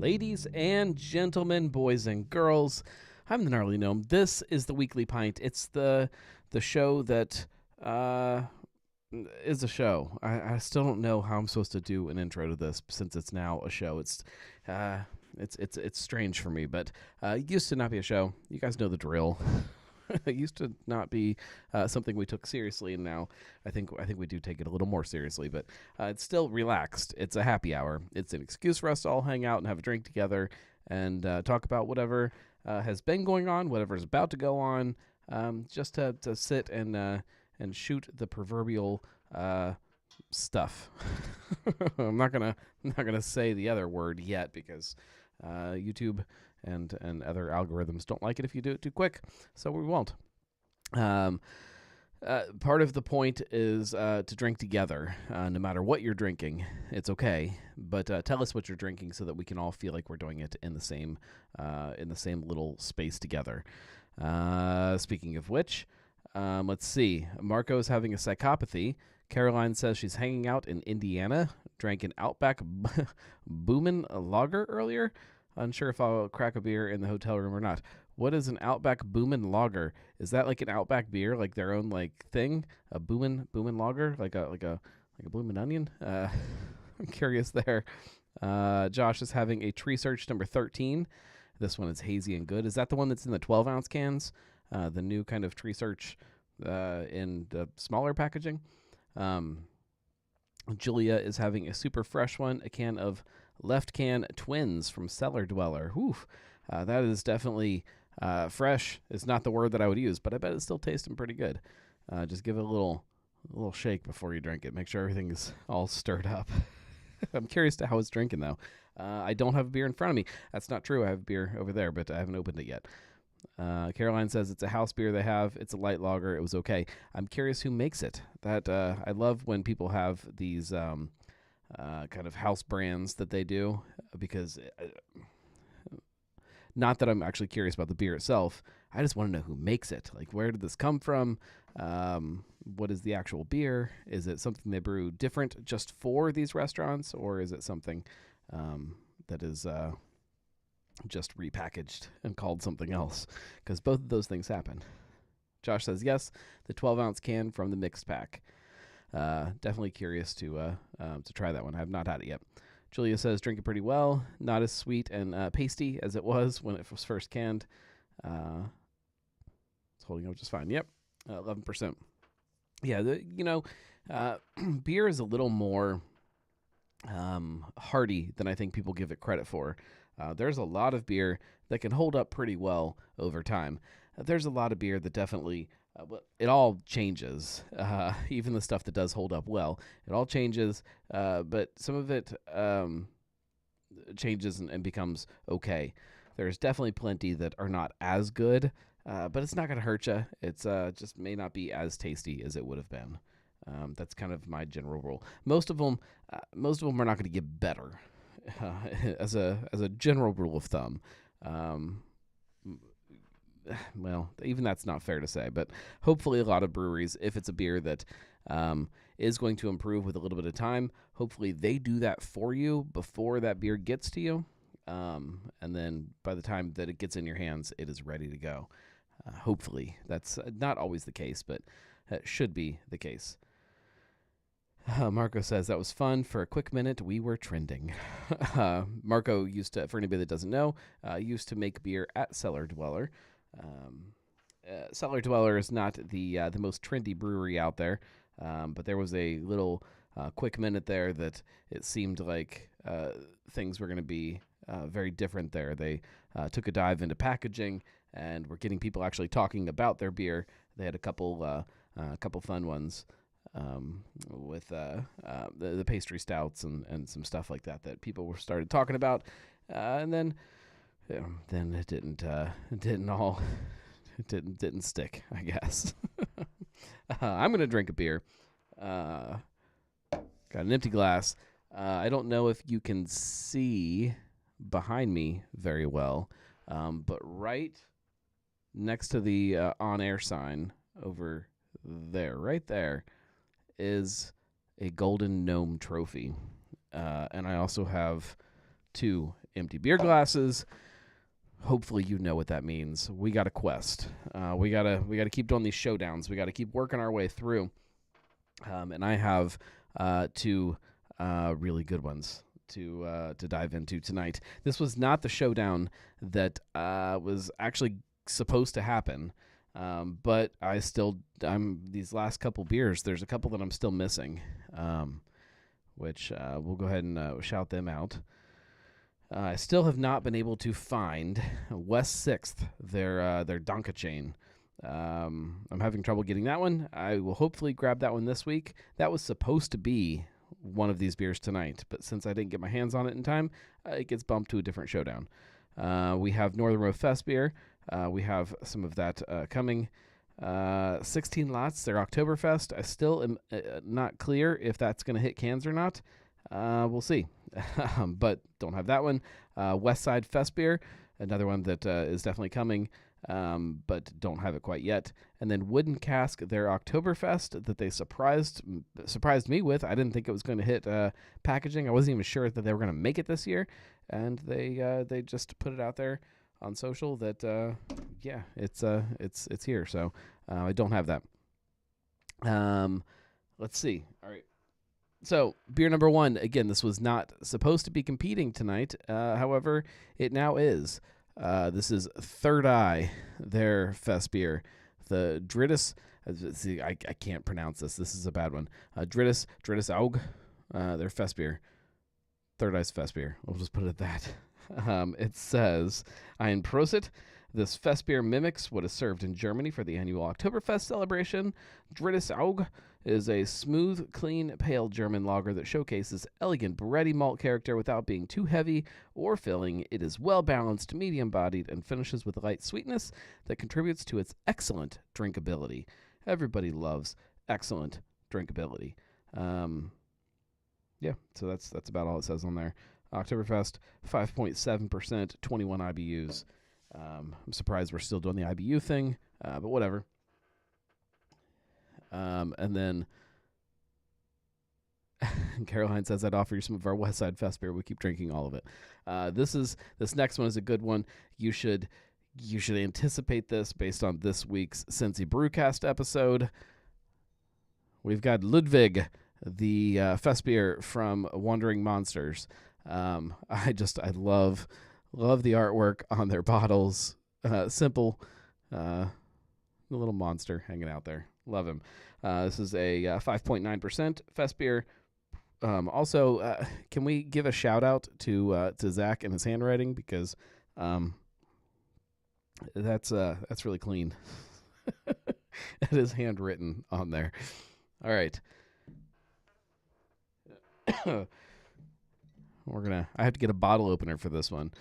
Ladies and gentlemen, boys and girls, I'm the Gnarly Gnome. This is the Weekly Pint. It's the show that is a show. I still don't know how I'm supposed to do an intro to this since it's now a show. It's strange for me, but it used to not be a show. You guys know the drill. It used to not be something we took seriously, and now I think we do take it a little more seriously. But it's still relaxed. It's a happy hour. It's an excuse for us to all hang out and have a drink together and talk about whatever has been going on, whatever's about to go on. Just to sit and shoot the proverbial stuff. I'm not gonna say the other word yet because YouTube and other algorithms don't like it if you do it too quick, so we won't. Part of the point is to drink together, no matter what you're drinking. It's okay, but tell us what you're drinking so that we can all feel like we're doing it in the same little space together. Speaking of which, let's see. Marco is having a psychopathy. Caroline says she's hanging out in Indiana, drank an Outback Boomin' Lager earlier. Unsure if I'll crack a beer in the hotel room or not. What is an Outback Boomin' Lager? Is that like an Outback beer, like their own like thing? A Boomin' Lager, like a bloomin' onion? I'm curious there. Josh is having a Tree Search number 13. This one is hazy and good. Is that the one that's in the 12-ounce cans? The new kind of Tree Search in the smaller packaging. Julia is having a super fresh one, a can of Left Can Twins from Cellar Dweller. Oof, that is definitely fresh. Is not the word that I would use, but I bet it's still tasting pretty good. Just give it a little shake before you drink it. Make sure everything is all stirred up. I'm curious to how it's drinking, though. I don't have a beer in front of me. That's not true. I have beer over there, but I haven't opened it yet. Caroline says it's a house beer they have. It's a light lager. It was okay. I'm curious who makes it. That I love when people have these kind of house brands that they do, because not that I'm actually curious about the beer itself. I just want to know who makes it. Like, where did this come from? What is the actual beer? Is it something they brew different just for these restaurants, or is it something that is just repackaged and called something else? Because both of those things happen. Josh says yes, the 12-ounce can from the mixed pack. Definitely curious to try that one. I have not had it yet. Julia says drink it pretty well, not as sweet and pasty as it was when it was first canned. It's holding up just fine. Yep, 11%. Yeah, beer is a little more hearty than I think people give it credit for. There's a lot of beer that can hold up pretty well over time. There's a lot of beer that definitely, it all changes. Even the stuff that does hold up well, it all changes. But some of it changes and becomes okay. There's definitely plenty that are not as good, but it's not going to hurt you. It's just may not be as tasty as it would have been. That's kind of my general rule. Most of them are not going to get better. As a general rule of thumb. Well, even that's not fair to say, but hopefully a lot of breweries, if it's a beer that is going to improve with a little bit of time, hopefully they do that for you before that beer gets to you, and then by the time that it gets in your hands, it is ready to go. Hopefully. That's not always the case, but that should be the case. Marco says, that was fun. For a quick minute, we were trending. Marco used to, for anybody that doesn't know, used to make beer at Cellar Dweller. Cellar Dweller is not the most trendy brewery out there, but there was a little quick minute there that it seemed like things were going to be very different there. They took a dive into packaging and were getting people actually talking about their beer. They had a couple fun ones. With the pastry stouts and some stuff like that people were started talking about, and then it didn't stick, I guess. I'm gonna drink a beer. Got an empty glass. I don't know if you can see behind me very well, but right next to the on-air sign over there, right there, is a golden gnome trophy, and I also have two empty beer glasses. Hopefully you know what that means. We got a quest. We gotta keep doing these showdowns. We gotta keep working our way through. And I have two really good ones to dive into tonight. This was not the showdown that was actually supposed to happen, but I'm these last couple beers. There's a couple that I'm still missing, which we'll go ahead and shout them out. I still have not been able to find West 6th, their Donka chain. I'm having trouble getting that one. I will hopefully grab that one this week. That was supposed to be one of these beers tonight, but since I didn't get my hands on it in time, it gets bumped to a different showdown. We have Northern Row Fest beer. We have some of that coming. 16 lots, their Oktoberfest. I still am not clear if that's going to hit cans or not. We'll see. But don't have that one. West Side Fest beer, another one that is definitely coming, but don't have it quite yet. And then Wooden Cask, their Oktoberfest that they surprised me with. I didn't think it was going to hit packaging. I wasn't even sure that they were going to make it this year, and they just put it out there on social that it's here. So I don't have that. Let's see. All right. So, beer number one, again, this was not supposed to be competing tonight. However, it now is. This is Third Eye, their fest beer. The Dritus, see, I can't pronounce this. This is a bad one. Dritus Aug, their fest beer. Third Eye's fest beer. We'll just put it at that. It says, Ein Prosit. This fest beer mimics what is served in Germany for the annual Oktoberfest celebration. Dritus Aug is a smooth, clean, pale German lager that showcases elegant bready malt character without being too heavy or filling. It is well-balanced, medium-bodied, and finishes with light sweetness that contributes to its excellent drinkability. Everybody loves excellent drinkability. So that's about all it says on there. Oktoberfest, 5.7%, 21 IBUs. I'm surprised we're still doing the IBU thing, but whatever. And then Caroline says, I'd offer you some of our West Side Fest beer. We keep drinking all of it. This next one is a good one. You should anticipate this based on this week's Cincy Brewcast episode. We've got Ludwig, the fest beer from Wandering Monsters. I love the artwork on their bottles. Simple, the little monster hanging out there. Love him. This is a 5.9% fest beer. Also, can we give a shout out to Zach and his handwriting, because that's really clean. It is handwritten on there. All right. I have to get a bottle opener for this one.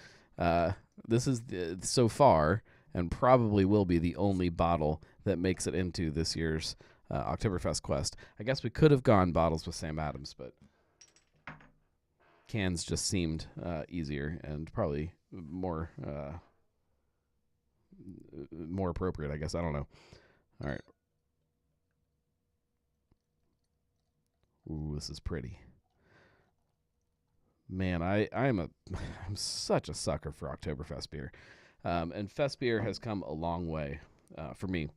This is so far, and probably will be, the only bottle that makes it into this year's Oktoberfest Quest. I guess we could have gone bottles with Sam Adams, but cans just seemed easier and probably more appropriate, I guess. I don't know. All right. Ooh, this is pretty. Man, I'm such a sucker for Oktoberfest beer. And fest beer has come a long way for me.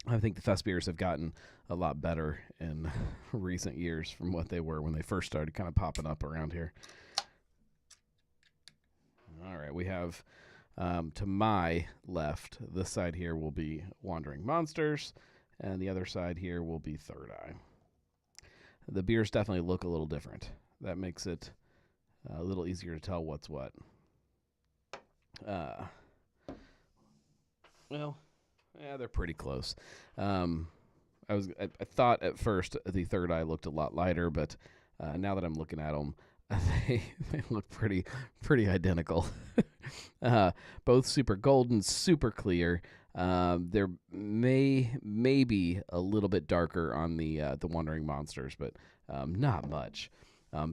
I think the fest beers have gotten a lot better in recent years from what they were when they first started kind of popping up around here. All right, we have to my left, this side here will be Wandering Monsters, and the other side here will be Third Eye. The beers definitely look a little different. That makes it a little easier to tell what's what. Well, yeah, they're pretty close. I thought at first the Third Eye looked a lot lighter, but now that I'm looking at them, they look pretty identical. Both super golden, super clear. They're maybe a little bit darker on the Wandering Monsters, but not much.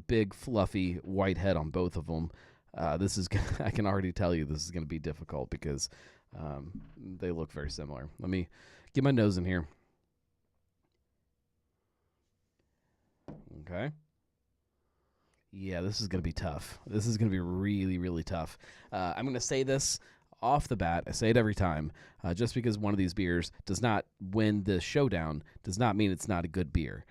Big fluffy white head on both of them. This is I can already tell you this is going to be difficult because they look very similar. Let me get my nose in here. Okay. Yeah, this is going to be tough. This is going to be really, really tough. I'm going to say this off the bat. I say it every time. Just because one of these beers does not win the showdown does not mean it's not a good beer.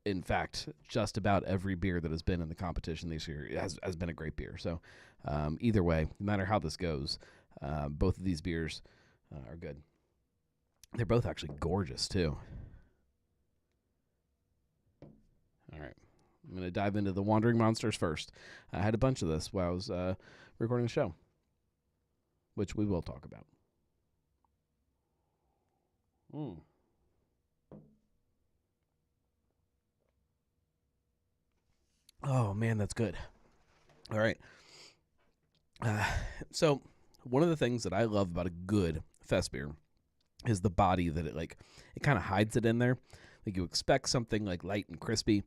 In fact, just about every beer that has been in the competition this year has been a great beer. So either way, no matter how this goes, both of these beers are good. They're both actually gorgeous, too. All right. I'm going to dive into the Wandering Monsters first. I had a bunch of this while I was recording the show, which we will talk about. Oh, man, that's good. All right. So one of the things that I love about a good fest beer is the body that it kind of hides it in there. Like you expect something like light and crispy.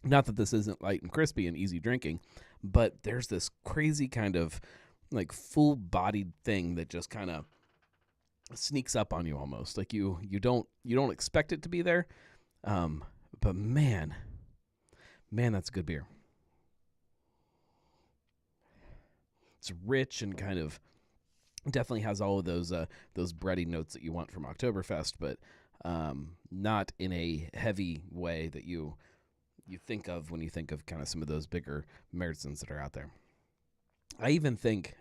Not that this isn't light and crispy and easy drinking, but there's this crazy kind of like full-bodied thing that just kind of sneaks up on you almost. Like you don't expect it to be there. But man, that's a good beer. It's rich and kind of definitely has all of those bready notes that you want from Oktoberfest, but not in a heavy way that you think of when you think of kind of some of those bigger Märzens that are out there. I even think,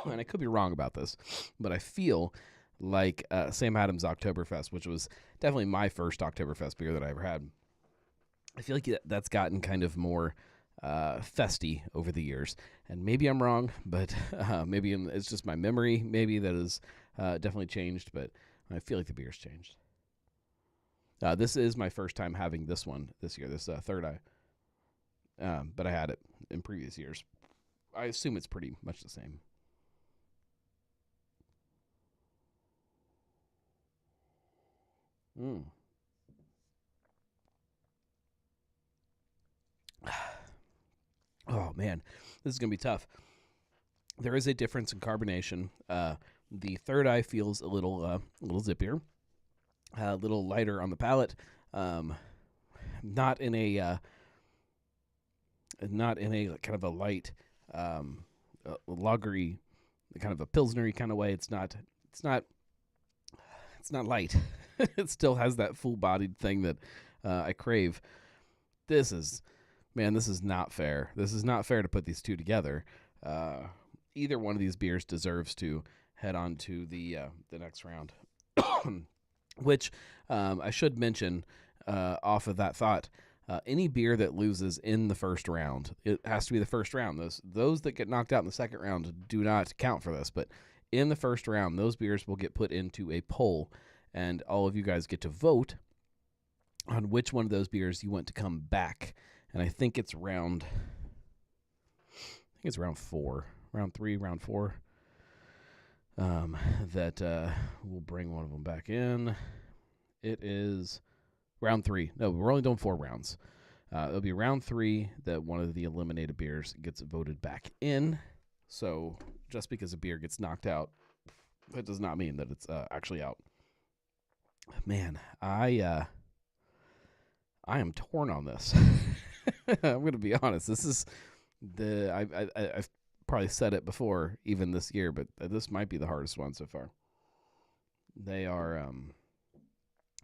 and I could be wrong about this, but I feel like Sam Adams Oktoberfest, which was definitely my first Oktoberfest beer that I ever had, I feel like that's gotten kind of more festy over the years. And maybe I'm wrong, but maybe it's just my memory. Maybe that has definitely changed, but I feel like the beer's changed. This is my first time having this one this year, this Third Eye. But I had it in previous years. I assume it's pretty much the same. Mm. Oh, man. This is going to be tough. There is a difference in carbonation. The Third Eye feels a little zippier, a little lighter on the palate. Not in a kind of a light, lagery, kind of a pilsnery kind of way. It's not light. It still has that full-bodied thing that I crave. This is not fair. This is not fair to put these two together. Either one of these beers deserves to head on to the next round. Which I should mention off of that thought. Any beer that loses in the first round, it has to be the first round. Those that get knocked out in the second round do not count for this. But in the first round, those beers will get put into a poll, and all of you guys get to vote on which one of those beers you want to come back. And I think it's round 4, round 3, round 4. That we'll bring one of them back in. It is round 3. No, we're only doing 4 rounds. It'll be round 3 that one of the eliminated beers gets voted back in. So just because a beer gets knocked out, that does not mean that it's actually out. Man, I am torn on this. I'm going to be honest. This is I've probably said it before, even this year, but this might be the hardest one so far. They are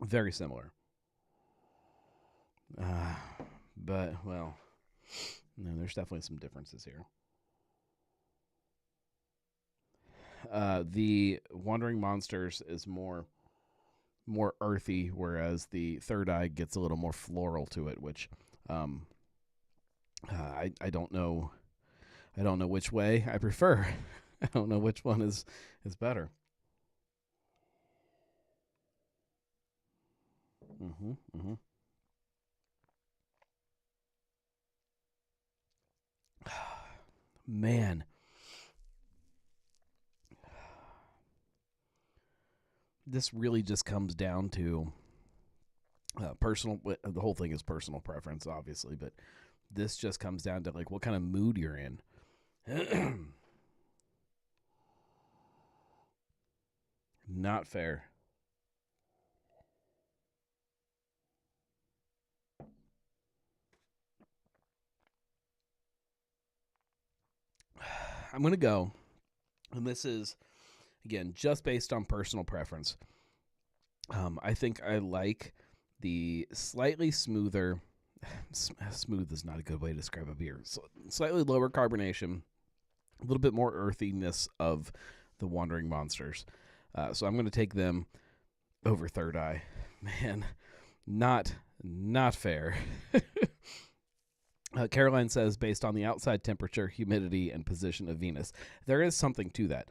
very similar. But, well, no, there's definitely some differences here. The Wandering Monsters is more earthy, whereas the Third Eye gets a little more floral to it, which I don't know. I don't know which way I prefer. I don't know which one is better. Mm-hmm. Mm-hmm. Man. This really just comes down to personal. The whole thing is personal preference, obviously, but this just comes down to like what kind of mood you're in. Not fair. I'm going to go, and this is, again, just based on personal preference. I think I like the slightly smoother, smooth is not a good way to describe a beer, so slightly lower carbonation, a little bit more earthiness of the Wandering Monsters. So I'm going to take them over Third Eye. Man, not fair. Caroline says, based on the outside temperature, humidity, and position of Venus. There is something to that.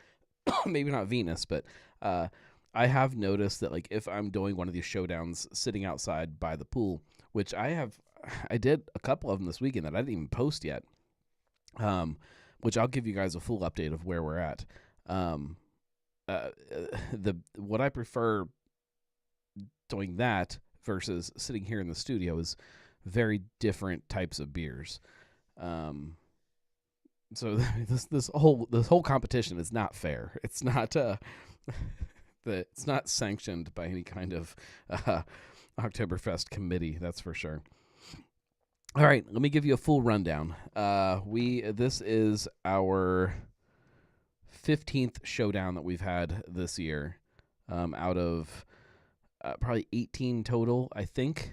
Maybe not Venus, but I have noticed that, like, if I'm doing one of these showdowns sitting outside by the pool, which I did a couple of them this weekend that I didn't even post yet, which I'll give you guys a full update of where we're at. What I prefer doing that versus sitting here in the studio is very different types of beers. So this whole competition is not fair. It's not it's not sanctioned by any kind of Oktoberfest committee, that's for sure. All right, let me give you a full rundown. This is our 15th showdown that we've had this year, out of probably 18 total, I think.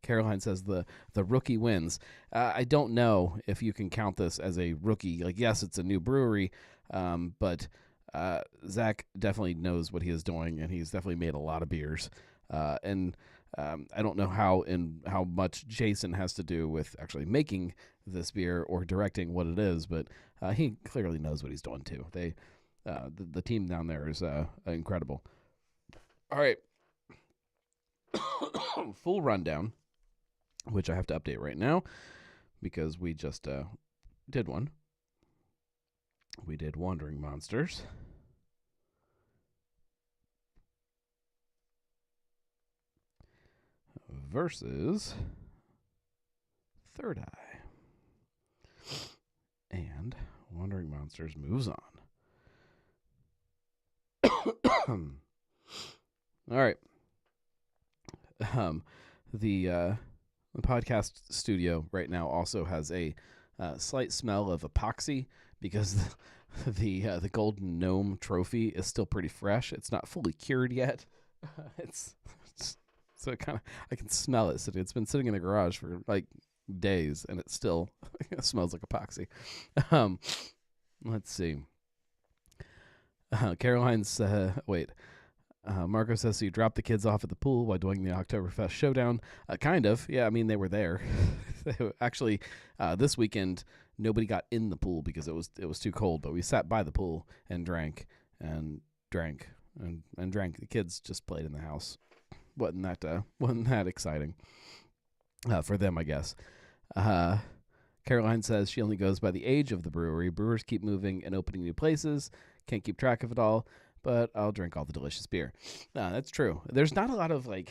Caroline says the rookie wins. I don't know if you can count this as a rookie. Like, yes, it's a new brewery, but Zach definitely knows what he is doing, and he's definitely made a lot of beers. And I don't know how much Jason has to do with actually making this beer or directing what it is, but he clearly knows what he's doing too. The team down there is incredible. All right. Full rundown, which I have to update right now because we just did one. We did Wandering Monsters versus Third Eye. And Wandering Monsters moves on. All right. The podcast studio right now also has a slight smell of epoxy because the golden gnome trophy is still pretty fresh. It's not fully cured yet. So it I can smell it. So it's been sitting in the garage for like days, and it still smells like epoxy. Let's see. Caroline's Marco says, so you dropped the kids off at the pool while doing the Oktoberfest showdown. Kind of. Yeah, I mean, they were there. Actually, this weekend, nobody got in the pool because it was too cold, but we sat by the pool and drank. The kids just played in the house. Wasn't that exciting for them, I guess. Caroline says she only goes by the age of the brewery. Brewers keep moving and opening new places. Can't keep track of it all, but I'll drink all the delicious beer. No, that's true. There's not a lot of there's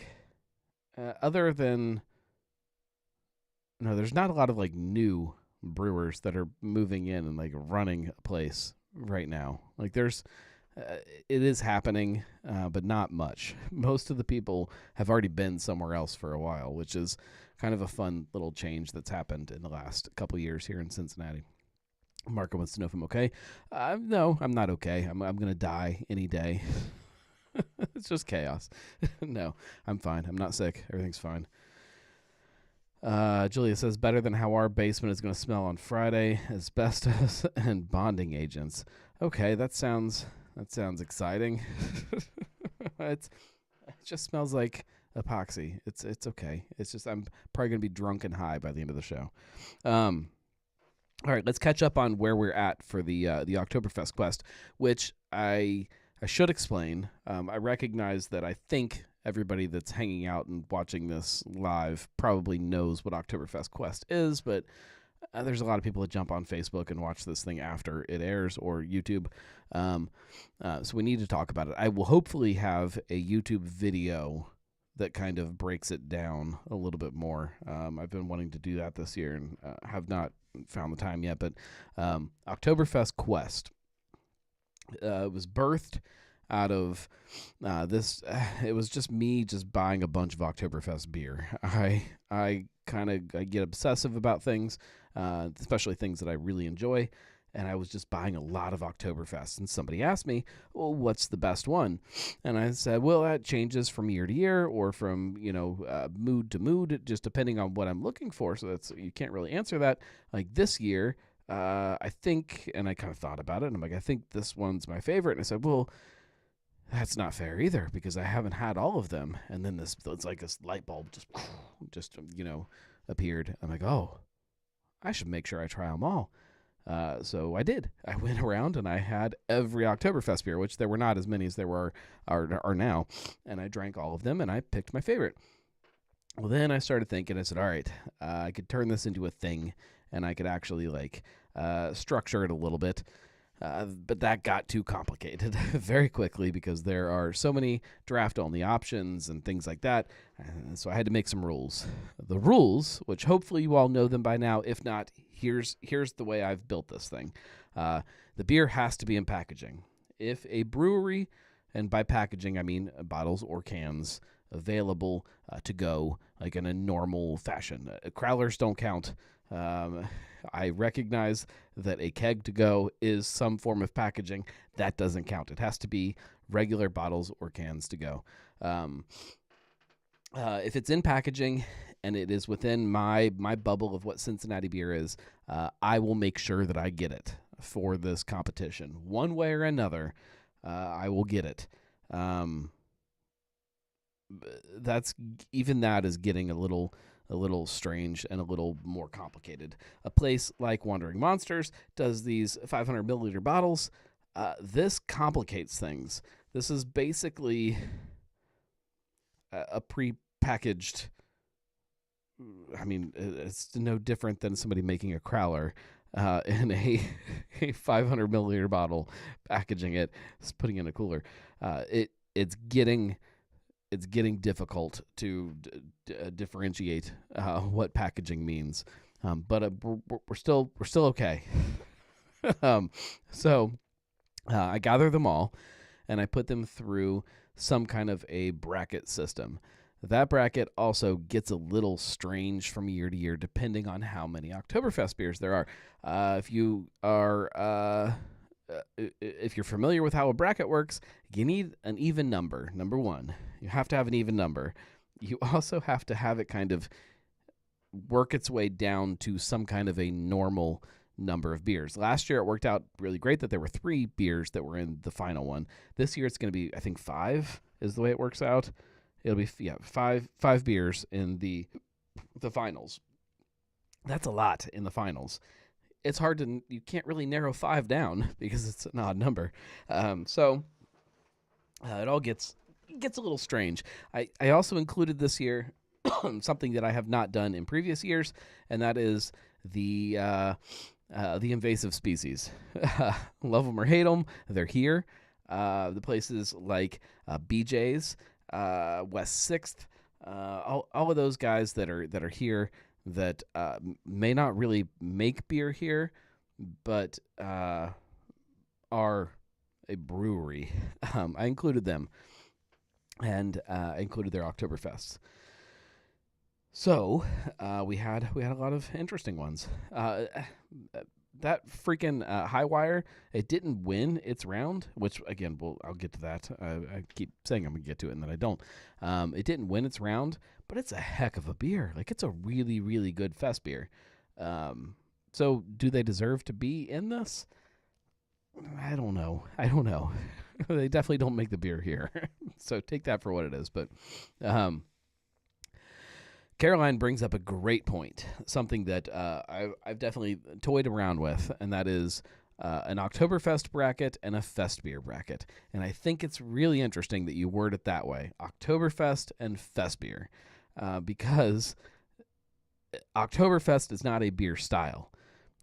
not a lot of new brewers that are moving in and running a place right now. It is happening, but not much. Most of the people have already been somewhere else for a while, which is kind of a fun little change that's happened in the last couple years here in Cincinnati. Marco wants to know if I'm okay. No, I'm not okay. I'm going to die any day. It's just chaos. No, I'm fine. I'm not sick. Everything's fine. Julia says, better than how our basement is going to smell on Friday. Asbestos and bonding agents. Okay, that sounds exciting. It just smells like epoxy. It's okay. It's just I'm probably going to be drunk and high by the end of the show. All right, let's catch up on where we're at for the Oktoberfest Quest, which I should explain. I recognize that I think everybody that's hanging out and watching this live probably knows what Oktoberfest Quest is, but there's a lot of people that jump on Facebook and watch this thing after it airs, or YouTube. So we need to talk about it. I will hopefully have a YouTube video that kind of breaks it down a little bit more. I've been wanting to do that this year and have not found the time yet, but Oktoberfest Quest was birthed out of this. It was just me just buying a bunch of Oktoberfest beer. I get obsessive about things, especially things that I really enjoy, and I was just buying a lot of Oktoberfest. And somebody asked me, well, what's the best one? And I said, well, that changes from year to year or from, mood to mood, just depending on what I'm looking for. So you can't really answer that. Like this year, I think, and I kind of thought about it, and I'm like, I think this one's my favorite. And I said, well, that's not fair either because I haven't had all of them. And then it's like this light bulb just appeared. I'm like, oh, I should make sure I try them all. So I did. I went around and I had every Oktoberfest beer, which there were not as many as there are now. And I drank all of them and I picked my favorite. Well, then I started thinking, I said, all right, I could turn this into a thing and I could actually structure it a little bit. But that got too complicated very quickly because there are so many draft-only options and things like that. So I had to make some rules. The rules, which hopefully you all know them by now. If not, here's the way I've built this thing. The beer has to be in packaging. If a brewery, and by packaging I mean bottles or cans, available to go like in a normal fashion. Crowlers don't count. I recognize that a keg to go is some form of packaging. That doesn't count. It has to be regular bottles or cans to go. If it's in packaging and it is within my bubble of what Cincinnati beer is, I will make sure that I get it for this competition. One way or another, I will get it. That is getting a little strange and a little more complicated. A place like Wandering Monsters does these 500 milliliter bottles. This complicates things. This is basically a pre-packaged. I mean, it's no different than somebody making a crowler in a 500 milliliter bottle, packaging it, putting it in a cooler. It's getting difficult to differentiate what packaging means, but we're still okay. So I gather them all, and I put them through some kind of a bracket system. That bracket also gets a little strange from year to year, depending on how many Oktoberfest beers there are. If you're familiar with how a bracket works, you need an even number. Number one, you have to have an even number. You also have to have it kind of work its way down to some kind of a normal number of beers. Last year, it worked out really great that there were 3 beers that were in the final one. This year, it's going to be, I think, 5 is the way it works out. It'll be 5 beers in the finals. That's a lot in the finals. It's hard you can't really narrow 5 down because it's an odd number. So it all gets a little strange. I also included this year something that I have not done in previous years, and that is the invasive species. Love them or hate them, they're here. The places like BJ's, West 6th, all of those guys that are here that may not really make beer here, but are a brewery. I included them, and I included their Oktoberfests. So we had a lot of interesting ones. That freaking High Wire, it didn't win its round, which, again, I'll get to that. I keep saying I'm going to get to it, and then I don't. It didn't win its round, but it's a heck of a beer. Like, it's a really, really good fest beer. So do they deserve to be in this? I don't know. They definitely don't make the beer here. So take that for what it is. But Caroline brings up a great point, something that I've definitely toyed around with, and that is an Oktoberfest bracket and a fest beer bracket. And I think it's really interesting that you word it that way, Oktoberfest and fest beer, because Oktoberfest is not a beer style.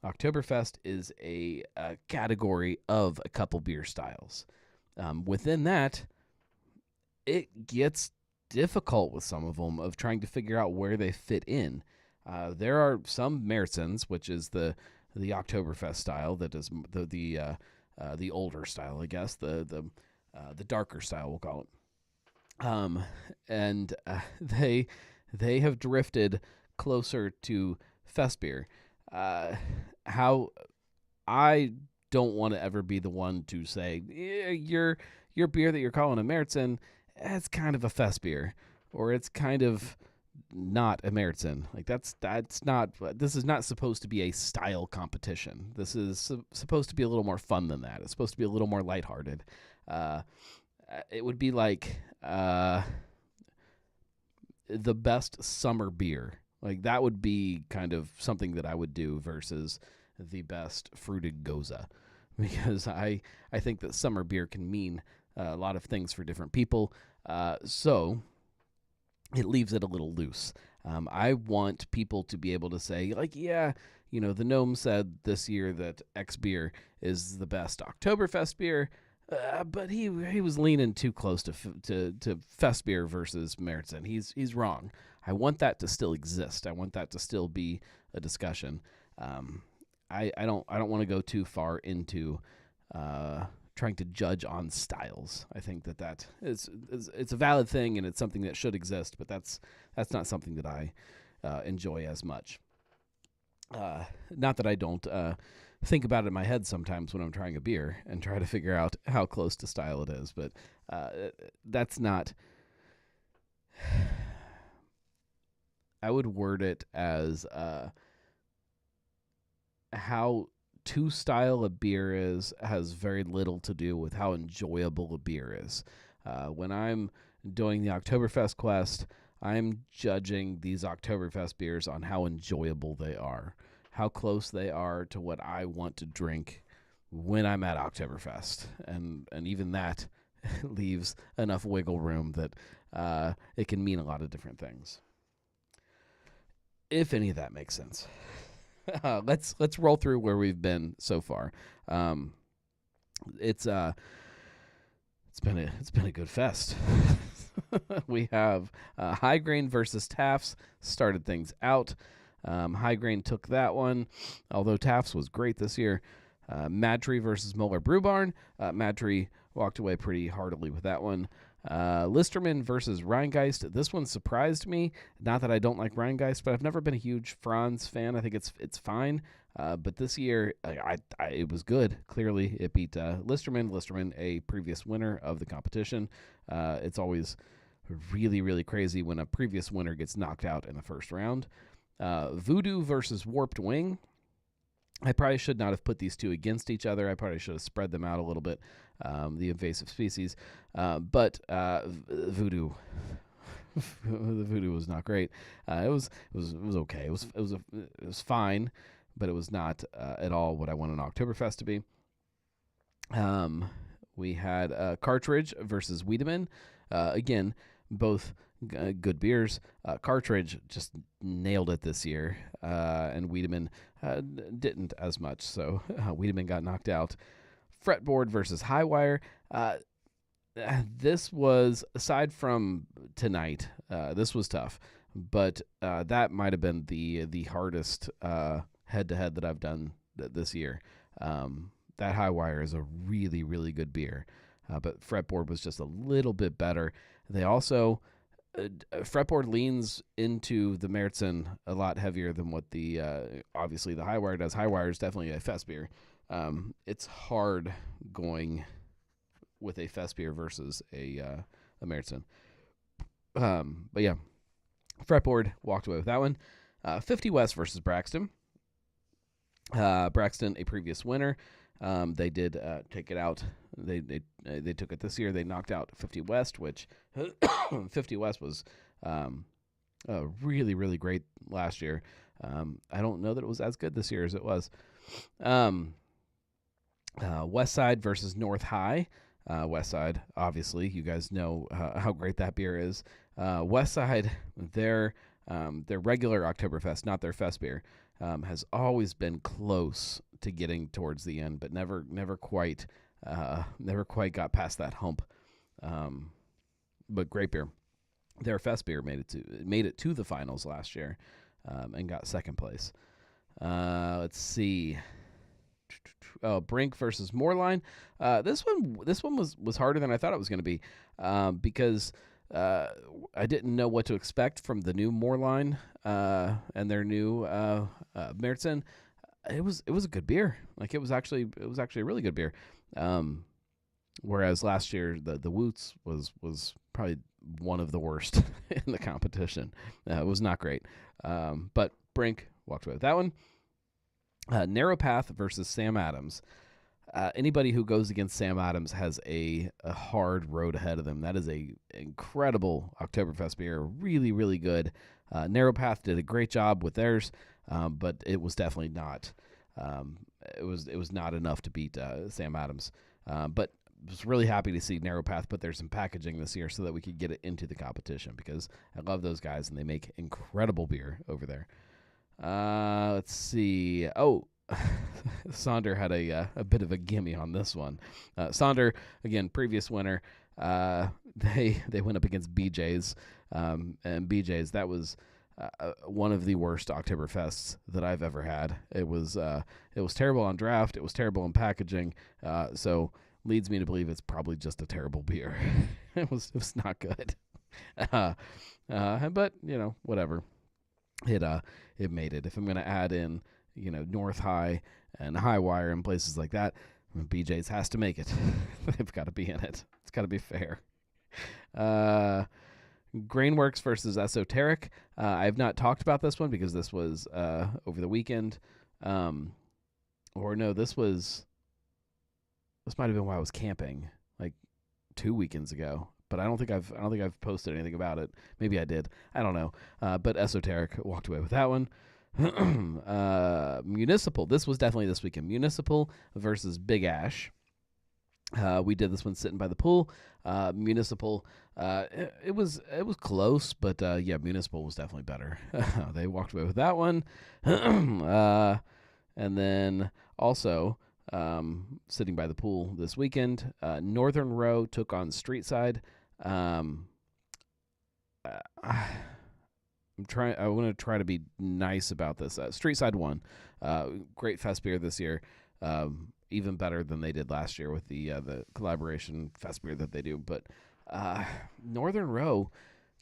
Oktoberfest is a category of a couple beer styles. Within that, it gets difficult with some of them of trying to figure out where they fit in. There are some Märzens, which is the Oktoberfest style, that is the older style, I guess, the darker style, we'll call it. And they have drifted closer to fest beer. How I don't want to ever be the one to say your beer that you're calling a Märzen, it's kind of a fest beer, or it's kind of not a Märzen. Like that's not. This is not supposed to be a style competition. This is supposed to be a little more fun than that. It's supposed to be a little more lighthearted. It would be like the best summer beer. Like that would be kind of something that I would do versus the best fruited goza, because I think that summer beer can mean a lot of things for different people. So it leaves it a little loose. I want people to be able to say, like, yeah, the gnome said this year that X beer is the best Oktoberfest beer, but he was leaning too close to fest beer versus Märzen. He's wrong. I want that to still exist. I want that to still be a discussion. I don't want to go too far into trying to judge on styles. I think that is it's a valid thing and it's something that should exist, but that's not something that I enjoy as much. Not that I don't think about it in my head sometimes when I'm trying a beer and try to figure out how close to style it is, but that's not. I would word it as how to style a beer has very little to do with how enjoyable a beer is. When I'm doing the Oktoberfest Quest, I'm judging these Oktoberfest beers on how enjoyable they are, how close they are to what I want to drink when I'm at Oktoberfest. And even that leaves enough wiggle room that it can mean a lot of different things. If any of that makes sense. Let's roll through where we've been so far. It's been a good fest. We have High Grain versus Taft's started things out. High Grain took that one, although Taft's was great this year. Madtree versus Moeller Brew Barn. Madtree walked away pretty heartily with that one. Listermann versus Rheingeist. This one surprised me. Not that I don't like Rheingeist, but I've never been a huge Franz fan. I think it's fine. But this year, it was good. Clearly, it beat Listermann. Listermann, a previous winner of the competition. It's always really, really crazy when a previous winner gets knocked out in the first round. Voodoo versus Warped Wing. I probably should not have put these two against each other. I probably should have spread them out a little bit, the invasive species. But Voodoo, the Voodoo was not great. It was okay. It was fine, but it was not at all what I want an Oktoberfest to be. We had Cartridge versus Wiedemann. Again, both good beers. Cartridge just nailed it this year, and Wiedemann didn't as much, so Wiedemann got knocked out. Fretboard versus Highwire. This was, aside from tonight, this was tough, but that might have been the hardest head-to-head that I've done this year. That Highwire is a really, really good beer, but Fretboard was just a little bit better. They also... Fretboard leans into the Märzen a lot heavier than what the obviously the Highwire does. Highwire is definitely a fest beer. It's hard going with a fest beer versus a Märzen. But yeah, Fretboard walked away with that one. 50 West versus Braxton. Braxton, a previous winner. They did take it out. They took it this year. They knocked out 50 West, which 50 West was really, really great last year. I don't know that it was as good this year as it was. West Side versus North High. West Side, obviously, you guys know how great that beer is. West Side, their regular Oktoberfest, not their fest beer, has always been close to getting towards the end, but never quite got past that hump. But great beer. Their fest beer made it to the finals last year, and got second place. Let's see. Oh, Brink versus Moorline. This one was harder than I thought it was going to be, because I didn't know what to expect from the new Moorline and their new Märzen. it was a good beer. Like it was actually a really good beer. Whereas last year the Woots was probably one of the worst in the competition. It was not great. But Brink walked away with that one. Narrow Path versus Sam Adams. Anybody who goes against Sam Adams has a hard road ahead of them. That is a incredible Oktoberfest beer, really, really good. Narrow Path did a great job with theirs, but it was definitely not. It was not enough to beat Sam Adams. But was really happy to see Narrow Path put theirs in packaging this year so that we could get it into the competition, because I love those guys and they make incredible beer over there. Let's see. Oh, Sonder had a bit of a gimme on this one. Sonder, again, previous winner. They went up against BJ's, and BJ's, that was one of the worst Oktoberfests that I've ever had. It was terrible on draft. It was terrible in packaging. So leads me to believe it's probably just a terrible beer. It was not good. But whatever. It made it. If I'm gonna add in North High and High Wire and places like that, BJ's has to make it. They've got to be in it. It's got to be fair. Grainworks versus Esoteric. I have not talked about this one because this was over the weekend. This might have been while I was camping, like 2 weekends ago. But I don't think I've posted anything about it. Maybe I did. I don't know. But Esoteric walked away with that one. Municipal. This was definitely this weekend. Municipal versus Big Ash. We did this one sitting by the pool. Municipal. It was close, but Municipal was definitely better. They walked away with that one. And then also sitting by the pool this weekend, Northern Row took on Street Side. I want to try to be nice about this. Street Side won. Great fest beer this year. Even better than they did last year with the collaboration fest beer that they do. But Northern Row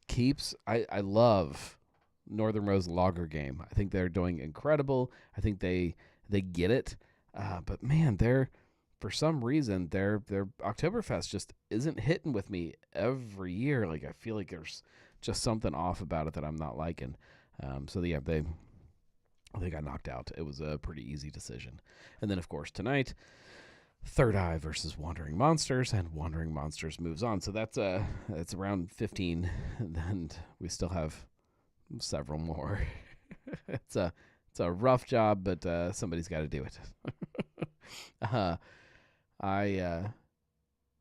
keeps. I love Northern Row's lager game. I think they're doing incredible. I think they get it. But man, for some reason their Oktoberfest just isn't hitting with me every year. Like I feel like there's just something off about it that I'm not liking. They got knocked out. It was a pretty easy decision. And then of course tonight, Third Eye versus Wandering Monsters, and Wandering Monsters moves on. So that's around 15, and we still have several more. It's a rough job, but somebody's got to do it. I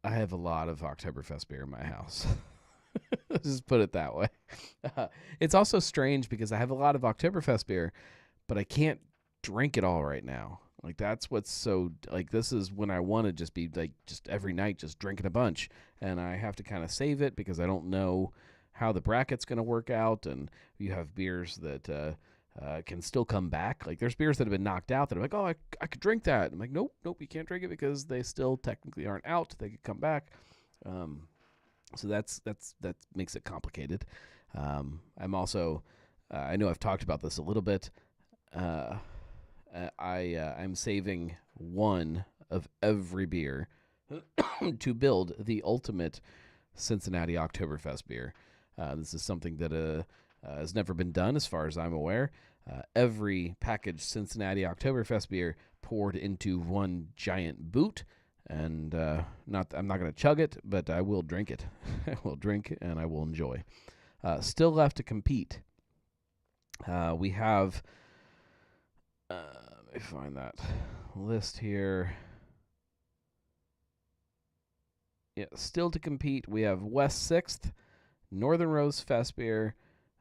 have a lot of Oktoberfest beer in my house. Just put it that way. It's also strange because I have a lot of Oktoberfest beer, but I can't drink it all right now. Like that's what's so like this is when I want to just be like just every night just drinking a bunch, and I have to kind of save it because I don't know how the bracket's going to work out, and you have beers that can still come back. Like there's beers that have been knocked out that I'm like, oh, I could drink that. I'm like, nope, you can't drink it because they still technically aren't out. They could come back. So that makes it complicated. I'm also, I know I've talked about this a little bit. I'm saving one of every beer to build the ultimate Cincinnati Oktoberfest beer. This is something that has never been done as far as I'm aware. Every packaged Cincinnati Oktoberfest beer poured into one giant boot. And I'm not going to chug it, but I will drink it. I will drink and I will enjoy. Still left to compete. We have, let me find that list here. Yeah, still to compete. We have West 6th, Northern Rose Fest Beer,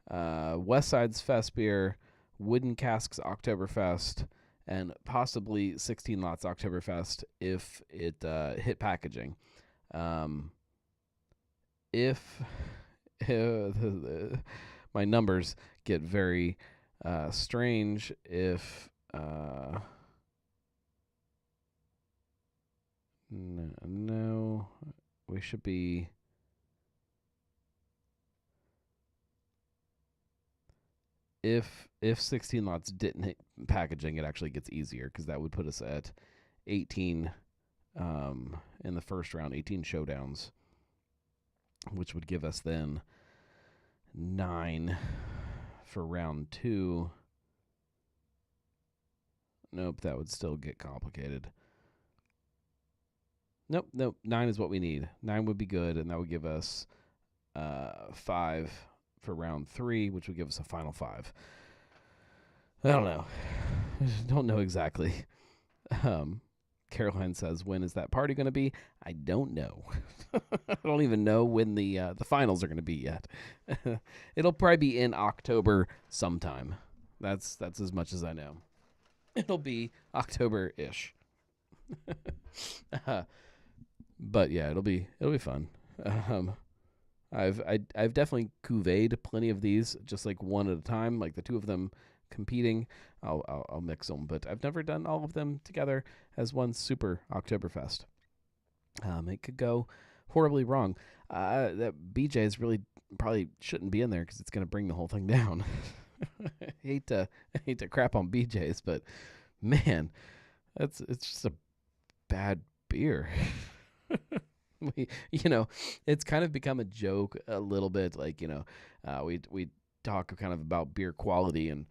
West Side's Fest Beer, Wooden Casks Oktoberfest, and possibly 16 Lots Oktoberfest if it hit packaging. If my numbers get very strange, if no, we should be. if 16 lots didn't hit packaging, it actually gets easier because that would put us at 18 in the first round, 18 showdowns, which would give us then 9 for round 2. Nope, that would still get complicated. Nope, 9 is what we need. 9 would be good, and that would give us 5 for round 3, which would give us a final 5. I don't know. I don't know exactly. Caroline says, when is that party going to be? I don't know. I don't even know when the finals are going to be yet. It'll probably be in October sometime. That's as much as I know. It'll be October-ish. But yeah, it'll be fun. I've definitely cuvées plenty of these, just like one at a time, like the two of them competing. I'll mix them, but I've never done all of them together as one super Oktoberfest. It could go horribly wrong. That BJ's really probably shouldn't be in there because it's going to bring the whole thing down. I hate to crap on BJ's, but man, it's just a bad beer. It's kind of become a joke a little bit. Like, we talk kind of about beer quality, and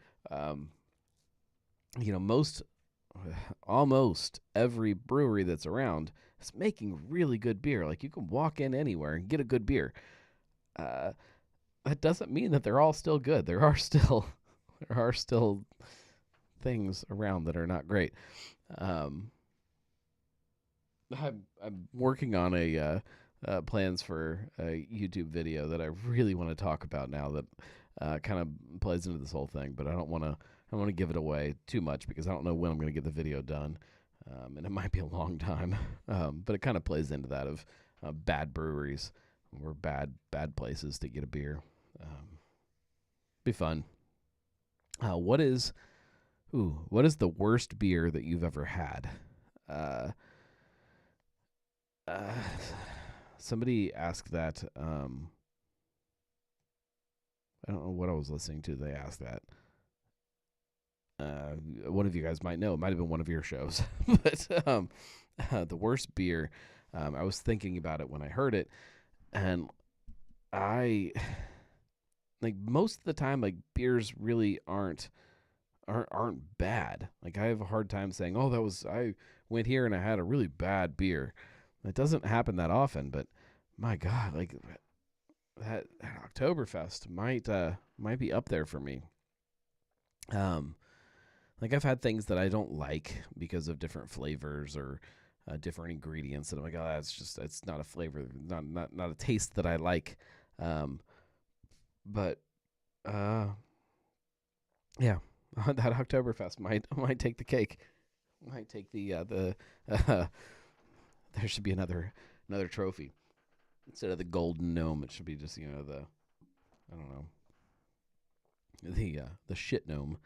almost every brewery that's around is making really good beer. Like, you can walk in anywhere and get a good beer. That doesn't mean that they're all still good. There are still things around that are not great. I'm working on a plans for a YouTube video that I really want to talk about now that kind of plays into this whole thing, but I don't want to give it away too much because I don't know when I'm going to get the video done, and it might be a long time. But it kind of plays into that of bad breweries or bad places to get a beer. Be fun. What is the worst beer that you've ever had? Somebody asked that. I don't know what I was listening to. They asked that. One of you guys might know. It might have been one of your shows. But the worst beer. I was thinking about it when I heard it, and I like most of the time, like beers really aren't bad. Like I have a hard time saying, "Oh, I went here and I had a really bad beer." It doesn't happen that often, but my God, like that Oktoberfest might be up there for me. Like I've had things that I don't like because of different flavors or different ingredients, and I'm like, oh, it's not a flavor, not a taste that I like. But yeah, that Oktoberfest might take the cake. Might take the there should be another trophy instead of the golden gnome. It should be just I don't know, the shit gnome.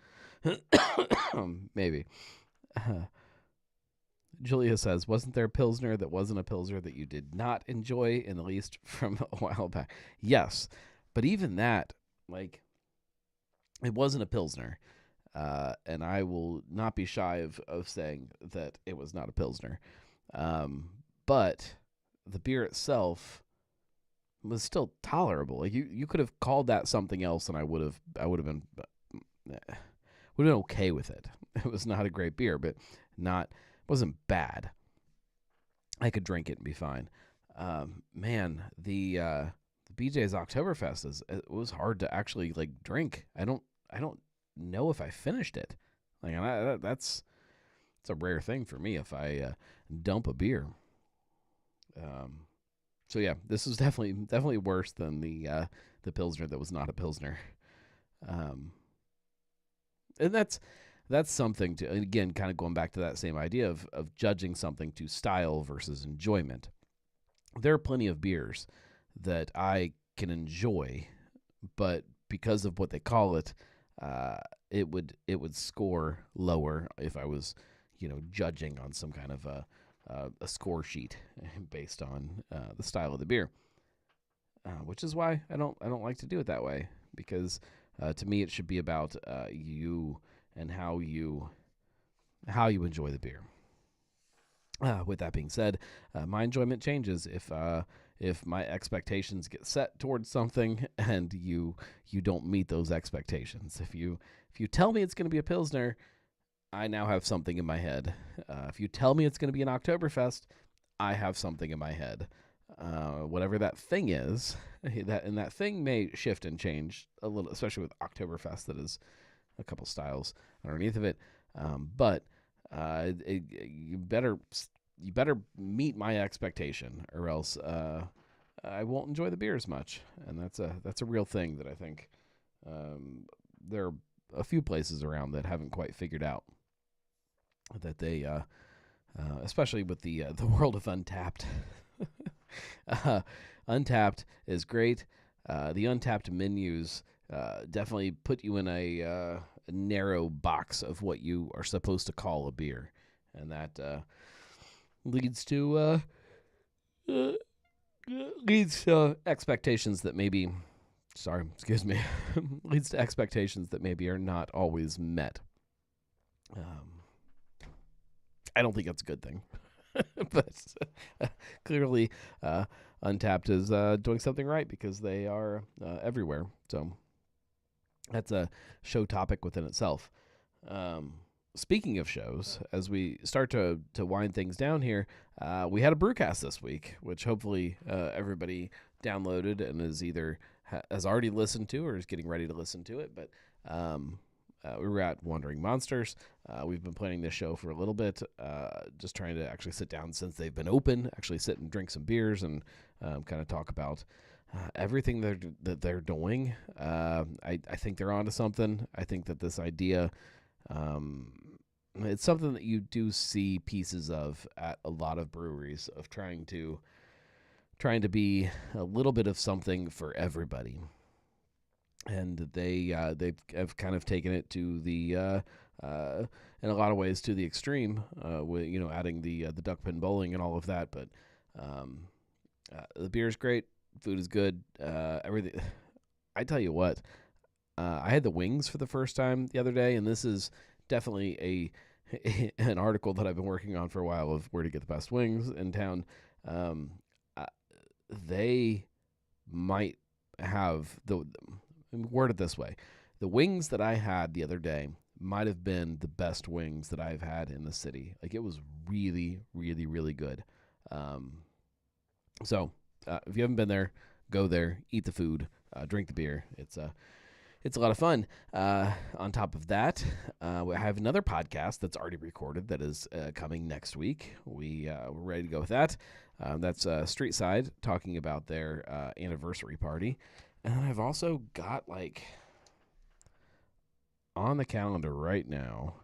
Maybe. Julia says, wasn't there a Pilsner that wasn't a Pilsner that you did not enjoy in the least from a while back? Yes, but even that, like, it wasn't a Pilsner, and I will not be shy of saying that it was not a Pilsner. But the beer itself was still tolerable. Like you could have called that something else, and I would have been okay with it. It was not a great beer, but wasn't bad. I could drink it and be fine. Man, the BJ's Oktoberfest it was hard to actually like drink. I don't know if I finished it. Like it's a rare thing for me if I dump a beer. So yeah, this is definitely worse than the Pilsner that was not a Pilsner. And that's something to, again, kind of going back to that same idea of judging something to style versus enjoyment. There are plenty of beers that I can enjoy, but because of what they call it, it would score lower if I was, judging on some kind of a score sheet based on the style of the beer. Which is why I don't like to do it that way, because To me, it should be about you and how you enjoy the beer. With that being said, my enjoyment changes if my expectations get set towards something and you don't meet those expectations. If you tell me it's going to be a Pilsner, I now have something in my head. If you tell me it's going to be an Oktoberfest, I have something in my head. Whatever that thing is, that thing may shift and change a little, especially with Oktoberfest. That is a couple styles underneath of it, but you better meet my expectation, or else I won't enjoy the beer as much. And that's a real thing that I think there are a few places around that haven't quite figured out, that they especially with the world of Untapped. Untapped is great. The Untapped menus definitely put you in a narrow box of what you are supposed to call a beer, and that leads to expectations that maybe, leads to expectations that maybe are not always met. I don't think that's a good thing. But clearly, Untapped is doing something right, because they are everywhere. So that's a show topic within itself. Speaking of shows, as we start to wind things down here, we had a brewcast this week, which hopefully everybody downloaded and is either has already listened to or is getting ready to listen to it. But we were at Wandering Monsters. We've been planning this show for a little bit, just trying to actually sit down since they've been open, actually sit and drink some beers and kind of talk about everything that they're doing. I think they're onto something. I think that this idea, it's something that you do see pieces of at a lot of breweries, of trying to be a little bit of something for everybody. And they have kind of taken it to the in a lot of ways to the extreme, with adding the duck pin bowling and all of that. But the beer is great, food is good, everything. I tell you what, I had the wings for the first time the other day, and this is definitely an article that I've been working on for a while, of where to get the best wings in town. They might have word it this way: the wings that I had the other day might have been the best wings that I've had in the city. Like, it was really, really, really good. So if you haven't been there, go there, eat the food, drink the beer. It's a lot of fun. On top of that, I have another podcast that's already recorded that is coming next week. We're ready to go with that. That's Street Side, talking about their anniversary party. And I've also got, on the calendar right now.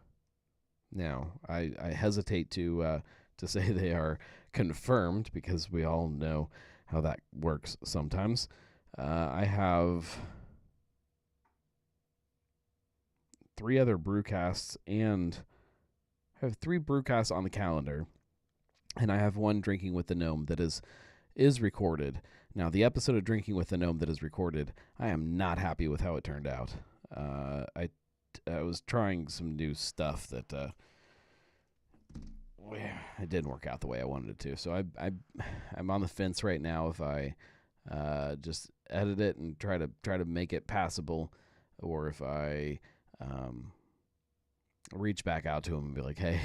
Now, I hesitate to say they are confirmed, because we all know how that works sometimes. I have 3 other brewcasts, and I have 3 brewcasts on the calendar, and I have one Drinking with the Gnome that is recorded. Now, the episode of Drinking with the Gnome that is recorded, I am not happy with how it turned out. I was trying some new stuff that it didn't work out the way I wanted it to. So I'm on the fence right now if I just edit it and try to make it passable, or if I reach back out to him and be like, hey,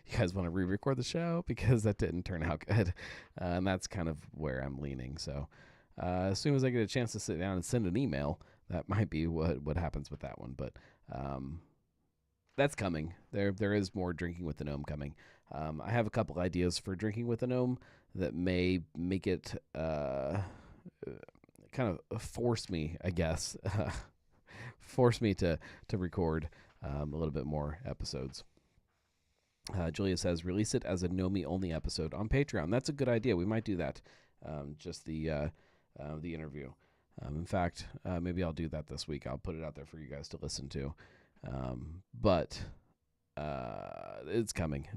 you guys want to re-record the show, because that didn't turn out good. And that's kind of where I'm leaning. So as soon as I get a chance to sit down and send an email, that might be what happens with that one. But that's coming. There is more Drinking with the Gnome coming. I have a couple ideas for Drinking with the Gnome that may make it kind of force me, I guess, force me to record a little bit more episodes. Julia says, release it as a Nomi only episode on Patreon. That's a good idea. We might do that. Just the interview. In fact, maybe I'll do that this week. I'll put it out there for you guys to listen to. But it's coming.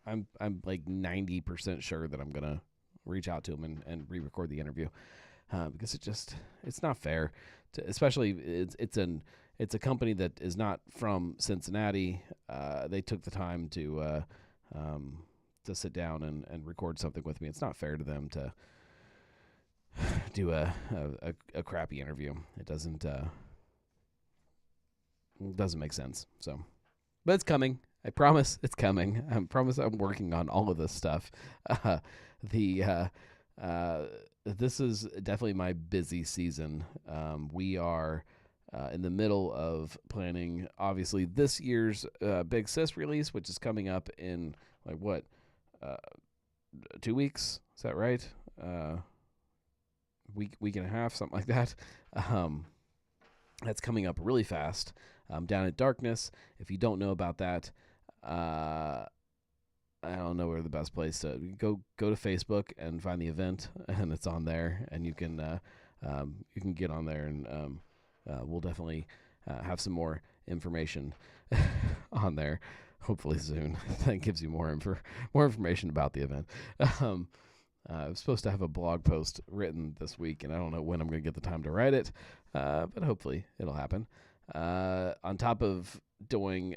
I'm like 90% sure that I'm gonna reach out to him and re-record the interview, because it's not fair especially it's a company that is not from Cincinnati. They took the time to sit down and record something with me. It's not fair to them to do a crappy interview. It doesn't make sense. So, but it's coming. I promise it's coming. I promise I'm working on all of this stuff. This is definitely my busy season. We are in the middle of planning, obviously, this year's Big Sis release, which is coming up in, 2 weeks? Is that right? Week and a half, something like that. That's coming up really fast. Down at Darkness. If you don't know about that, I don't know where the best place to go to Facebook and find the event, and it's on there, and you can get on there, and we'll definitely have some more information on there, hopefully soon. That gives you more information about the event. I was supposed to have a blog post written this week, and I don't know when I'm going to get the time to write it, but hopefully it'll happen. On top of doing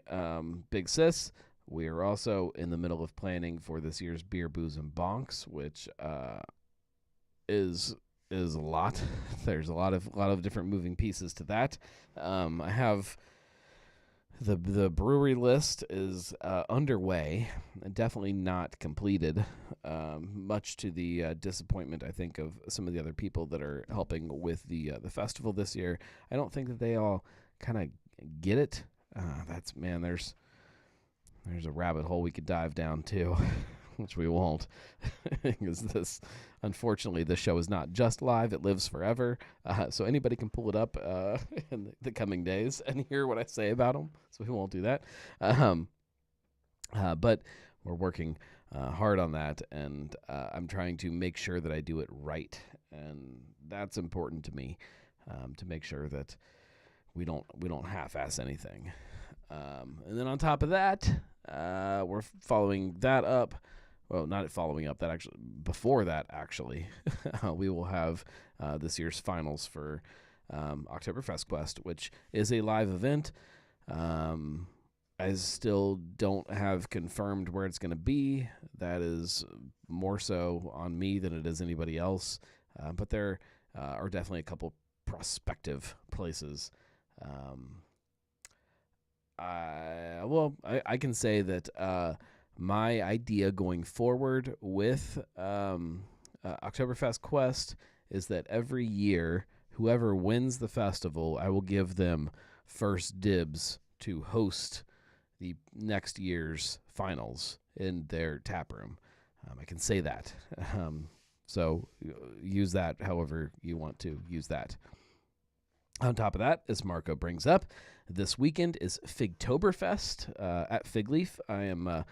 Big Sis, we are also in the middle of planning for this year's Beer, Booze, and Bonks, which is a lot. There's a lot of different moving pieces to that. I have the brewery list is underway, definitely not completed, much to the disappointment, I think, of some of the other people that are helping with the festival this year. I don't think that they all kind of get it. There's a rabbit hole we could dive down to, which we won't, because unfortunately, this show is not just live; it lives forever. So anybody can pull it up in the coming days and hear what I say about them. So we won't do that. But we're working hard on that, and I'm trying to make sure that I do it right, and that's important to me, to make sure that we don't half-ass anything. And then on top of that, we're following that up. Well, not following up that, actually. Before that, actually, we will have this year's finals for Oktoberfest Quest, which is a live event. I still don't have confirmed where it's going to be. That is more so on me than it is anybody else. But there are definitely a couple prospective places. I can say that my idea going forward with Oktoberfest Quest is that every year, whoever wins the festival, I will give them first dibs to host the next year's finals in their tap room. I can say that. So use that however you want to use that. On top of that, as Marco brings up, this weekend is Figtoberfest at Fig Leaf. I am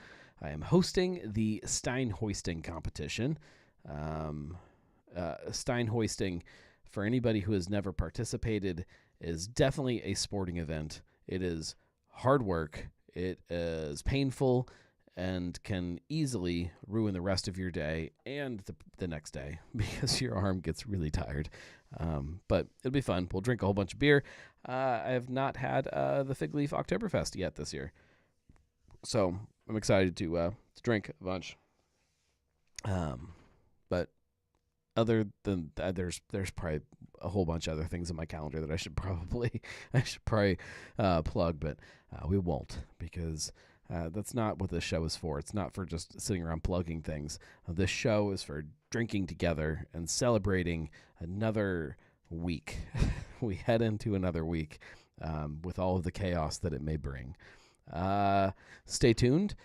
hosting the Stein hoisting competition. Stein hoisting, for anybody who has never participated, is definitely a sporting event. It is hard work. It is painful and can easily ruin the rest of your day and the next day because your arm gets really tired. But it'll be fun. We'll drink a whole bunch of beer. I have not had the Fig Leaf Oktoberfest yet this year, so I'm excited to drink a bunch. But other than that, there's probably a whole bunch of other things in my calendar that I should probably plug, but we won't, because that's not what this show is for. It's not for just sitting around plugging things. This show is for drinking together and celebrating another week. We head into another week with all of the chaos that it may bring. Stay tuned.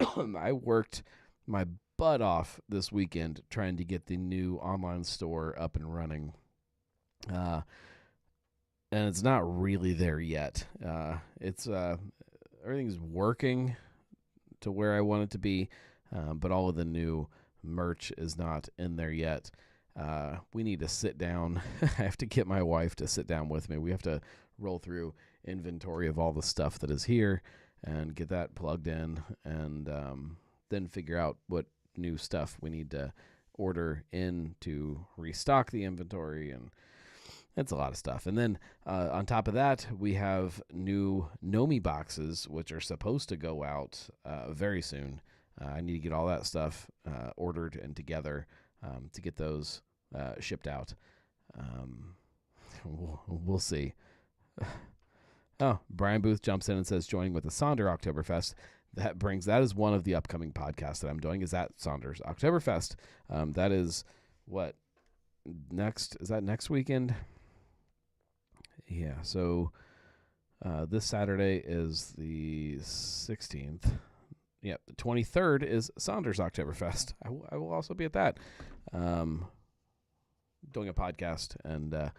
I worked my butt off this weekend trying to get the new online store up and running. And it's not really there yet. It's everything's working to where I want it to be, but all of the new merch is not in there yet. We need to sit down. I have to get my wife to sit down with me. We have to roll through inventory of all the stuff that is here and get that plugged in, and then figure out what new stuff we need to order in to restock the inventory. And It's a lot of stuff. And then on top of that, we have new Nomi boxes, which are supposed to go out very soon. I need to get all that stuff ordered and together to get those shipped out. We'll see. Oh, Brian Booth jumps in and says, joining with the Sonder Oktoberfest. That is one of the upcoming podcasts that I'm doing, is that Saunders Oktoberfest. That is what next? Is that next weekend? Yeah, so this Saturday is the 16th. Yep, the 23rd is Saunders Oktoberfest. I will also be at that, doing a podcast and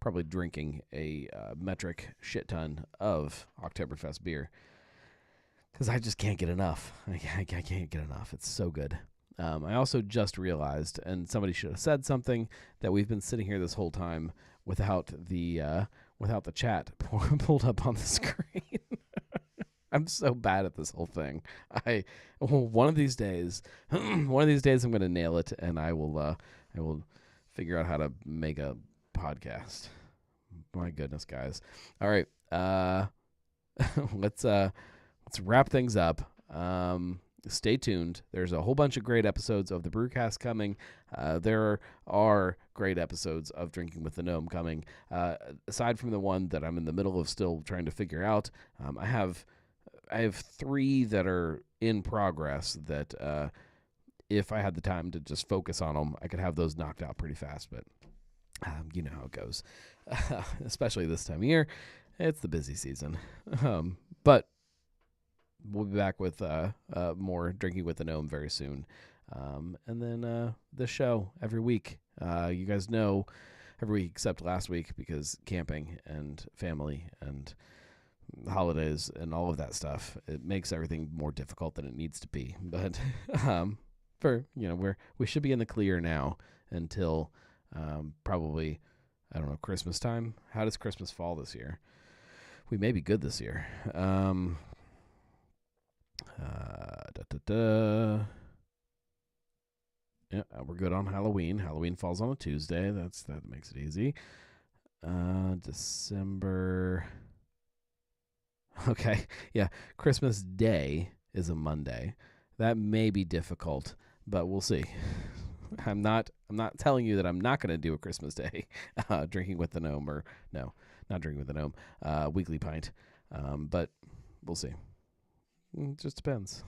probably drinking a metric shit ton of Oktoberfest beer because I just can't get enough. I can't get enough. It's so good. I also just realized, and somebody should have said something, that we've been sitting here this whole time without the chat pulled up on the screen. I'm so bad at this whole thing. One of these days I'm going to nail it, and I will figure out how to make a podcast. My goodness, guys. All right, let's wrap things up. Stay tuned. There's a whole bunch of great episodes of the Brewcast coming. There are great episodes of Drinking with the Gnome coming. Aside from the one that I'm in the middle of still trying to figure out, I have 3 that are in progress that if I had the time to just focus on them, I could have those knocked out pretty fast. But you know how it goes, especially this time of year. It's the busy season. But we'll be back with more Drinking with the Gnome very soon. And then the show every week. You guys know, every week except last week because camping and family and holidays and all of that stuff, it makes everything more difficult than it needs to be. But we should be in the clear now until probably, I don't know, Christmas time. How does Christmas fall this year? We may be good this year. Yeah, we're good on Halloween. Halloween falls on a Tuesday. That makes it easy. December. Okay, yeah. Christmas Day is a Monday. That may be difficult, but we'll see. I'm not telling you that I'm not going to do a Christmas Day Drinking with the Gnome, or no, not Drinking with the Gnome, Weekly Pint. But we'll see. It just depends.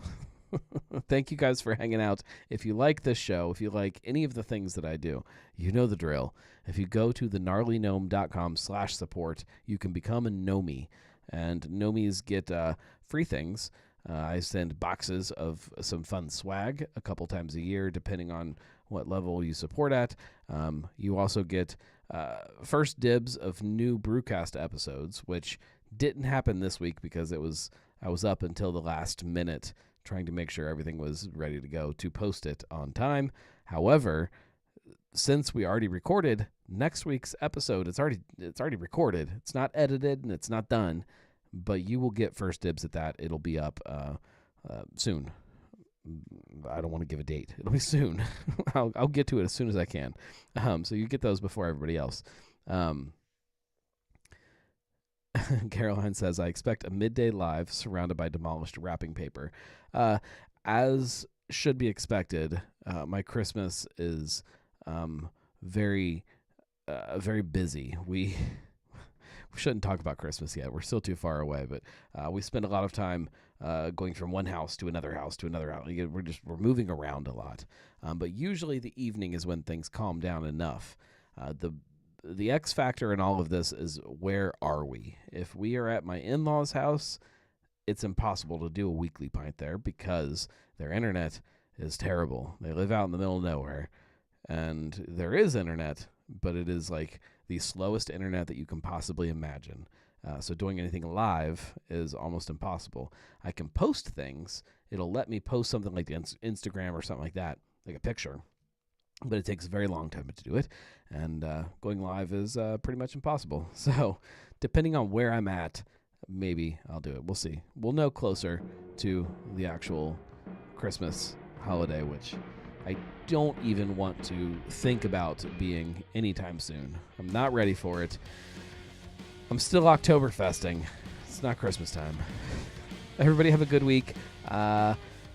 Thank you guys for hanging out. If you like this show, if you like any of the things that I do, you know the drill. If you go to thegnarlygnome.com/support, you can become a Gnomie. And Gnomies get free things. I send boxes of some fun swag a couple times a year, depending on what level you support at. You also get first dibs of new Brewcast episodes, which didn't happen this week because I was up until the last minute trying to make sure everything was ready to go to post it on time. However, since we already recorded next week's episode, it's already recorded. It's not edited and it's not done, but you will get first dibs at that. It'll be up soon. I don't want to give a date. It'll be soon. I'll get to it as soon as I can. So you get those before everybody else. Caroline says, I expect a midday live surrounded by demolished wrapping paper. As should be expected, my Christmas is very busy. We shouldn't talk about Christmas yet. We're still too far away, but we spend a lot of time going from one house to another house to another house. We're moving around a lot. But usually the evening is when things calm down enough. The X factor in all of this is, where are we? If we are at my in-laws' house, it's impossible to do a weekly pint there because their internet is terrible. They live out in the middle of nowhere, and there is internet, but it is like the slowest internet that you can possibly imagine. So doing anything live is almost impossible. I can post things. It'll let me post something like Instagram or something like that, like a picture. But it takes a very long time to do it, and going live is pretty much impossible. So depending on where I'm at, maybe I'll do it. We'll see. We'll know closer to the actual Christmas holiday, which I don't even want to think about being anytime soon. I'm not ready for it. I'm still Oktoberfesting. It's not Christmas time. Everybody have a good week.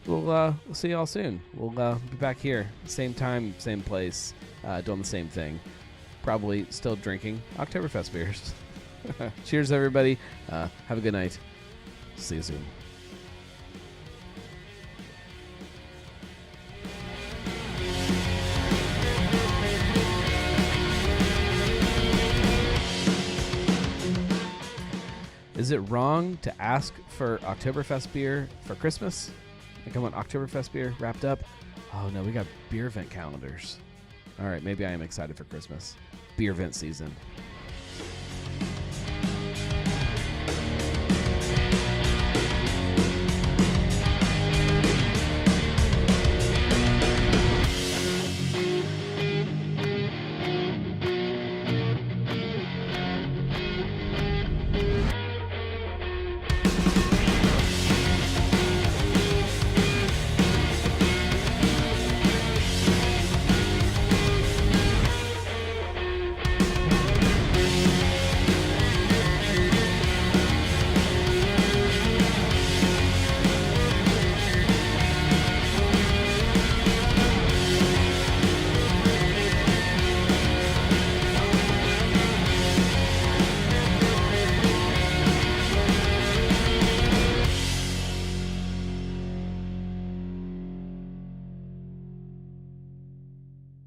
We'll see y'all soon. We'll be back here, same time, same place, doing the same thing. Probably still drinking Oktoberfest beers. Cheers, everybody. Have a good night. See you soon. Is it wrong to ask for Oktoberfest beer for Christmas? Like I want Oktoberfest beer wrapped up? Oh no, we got beer vent calendars. All right, maybe I am excited for Christmas. Beer vent season.